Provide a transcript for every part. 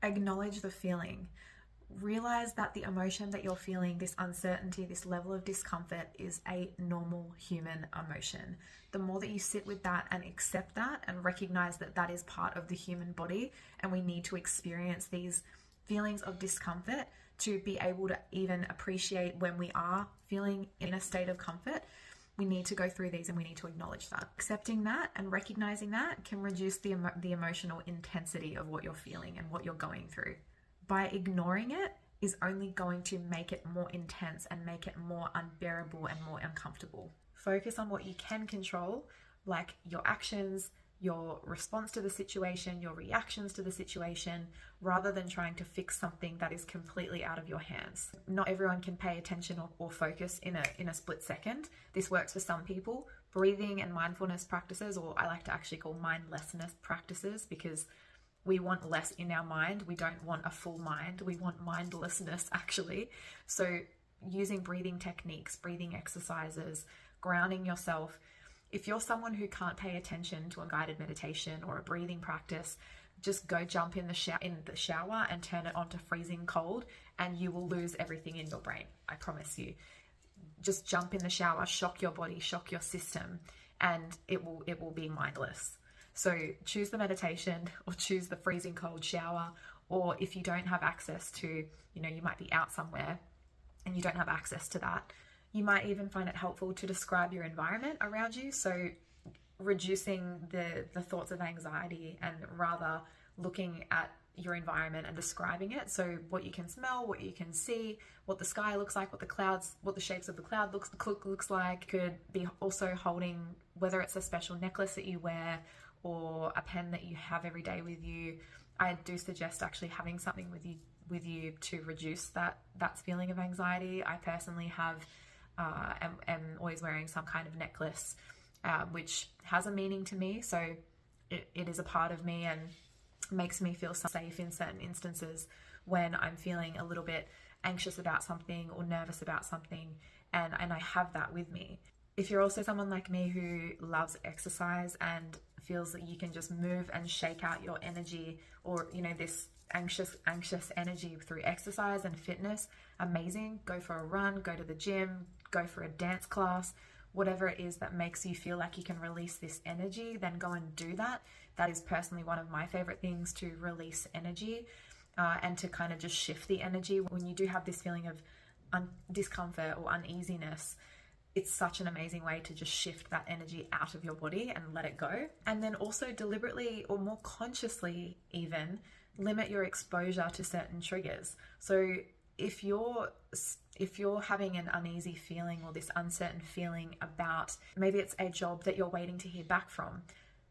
Acknowledge the feeling. Realize that the emotion that you're feeling, this uncertainty, this level of discomfort, is a normal human emotion. The more that you sit with that and accept that and recognize that that is part of the human body, and we need to experience these feelings of discomfort to be able to even appreciate when we are feeling in a state of comfort, we need to go through these and we need to acknowledge that. Accepting that and recognizing that can reduce the emotional intensity of what you're feeling and what you're going through. By ignoring it is only going to make it more intense and make it more unbearable and more uncomfortable. Focus on what you can control, like your actions, your response to the situation, your reactions to the situation, rather than trying to fix something that is completely out of your hands. Not everyone can pay attention or focus in a split second. This works for some people. Breathing and mindfulness practices, or I like to actually call mindlessness practices, because we want less in our mind. We don't want a full mind. We want mindlessness, actually. So using breathing techniques, breathing exercises, grounding yourself. If you're someone who can't pay attention to a guided meditation or a breathing practice, just go jump in the shower and turn it on to freezing cold, and you will lose everything in your brain. I promise you. Just jump in the shower, shock your body, shock your system, and it will be mindless. So choose the meditation or choose the freezing cold shower. Or if you don't have access to, you might be out somewhere and you don't have access to that, you might even find it helpful to describe your environment around you. So reducing the thoughts of anxiety and rather looking at your environment and describing it. So what you can smell, what you can see, what the sky looks like, what the shapes of the cloud looks like. Could be also holding, whether it's a special necklace that you wear or a pen that you have every day with you. I do suggest actually having something with you to reduce that feeling of anxiety. I personally have am always wearing some kind of necklace, which has a meaning to me. So it is a part of me and makes me feel safe in certain instances when I'm feeling a little bit anxious about something or nervous about something, and I have that with me. If you're also someone like me who loves exercise and feels that you can just move and shake out your energy, or this anxious energy through exercise and fitness, amazing. Go for a run, go to the gym, go for a dance class, whatever it is that makes you feel like you can release this energy, then go and do that. That is personally one of my favorite things, to release energy and to kind of just shift the energy. When you do have this feeling of discomfort or uneasiness, it's such an amazing way to just shift that energy out of your body and let it go. And then also deliberately, or more consciously even, limit your exposure to certain triggers. So if you're having an uneasy feeling or this uncertain feeling about, maybe it's a job that you're waiting to hear back from,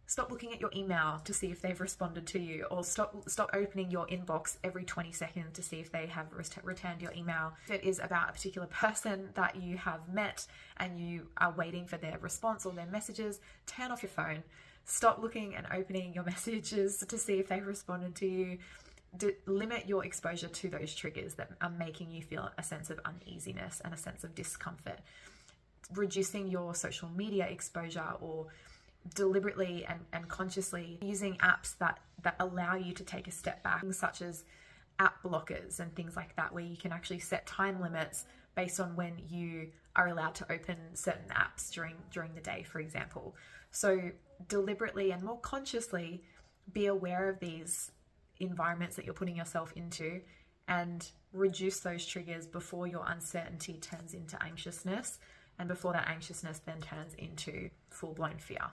stop looking at your email to see if they've responded to you, or stop opening your inbox every 20 seconds to see if they have returned your email. If it is about a particular person that you have met and you are waiting for their response or their messages, turn off your phone. Stop looking and opening your messages to see if they've responded to you. Limit your exposure to those triggers that are making you feel a sense of uneasiness and a sense of discomfort. Reducing your social media exposure, or deliberately and consciously using apps that allow you to take a step back, such as app blockers and things like that, where you can actually set time limits based on when you are allowed to open certain apps during the day, for example. So deliberately and more consciously be aware of these environments that you're putting yourself into, and reduce those triggers before your uncertainty turns into anxiousness, and before that anxiousness then turns into full-blown fear.